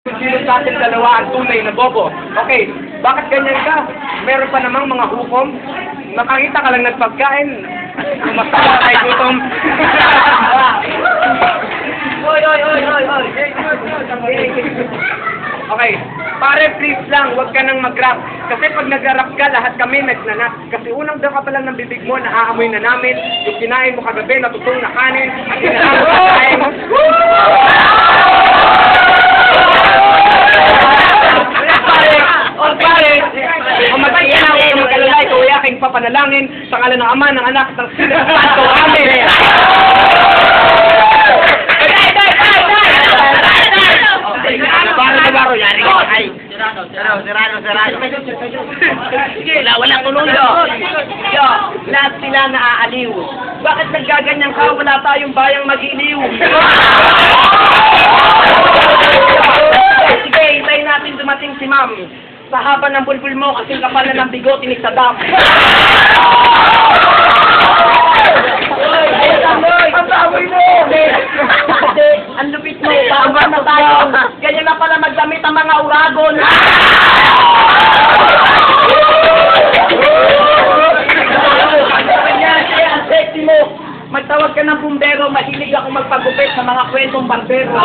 Sino sa ating dalawa ang tunay na bobo? Okay, bakit ganyan ka? Meron pa namang mga hukom. Nakakita ka lang ng pagkain. Kumasta kay gutom. Oy! Okay, pare please lang, huwag ka nang mag-rap. Kasi pag nag-rap ka, lahat kami nagnanat. Kasi unang daw ka pa lang ng bibig mo, naaamoy na namin. Yung kinain mo kagabi, natutong na kanin. Kinain mo kakain. Papanalangin sa ngalan ng Ama, ng Anak, ng Espiritu Santo. Amen. Baro, yari ko. Ay, sirado. Sige, walang tuluyo. Yo, lahat sila naaaliw. Bakit naggaganyan ka? Wala tayong bayang mag-iliw. Sige, hintayin natin dumating si Ma'am. Sa haba ng bulbul mo, kasing kapal na ng bigote ni Saddam. Ang baboy mo! Kasi, ang lupit mo, bago na tayo. Ganyan na pala magdamit ang mga uragon. Ang sexy mo. Magtawag ka ng bumbero, mahilig ako magpagupit sa mga kwentong barbero.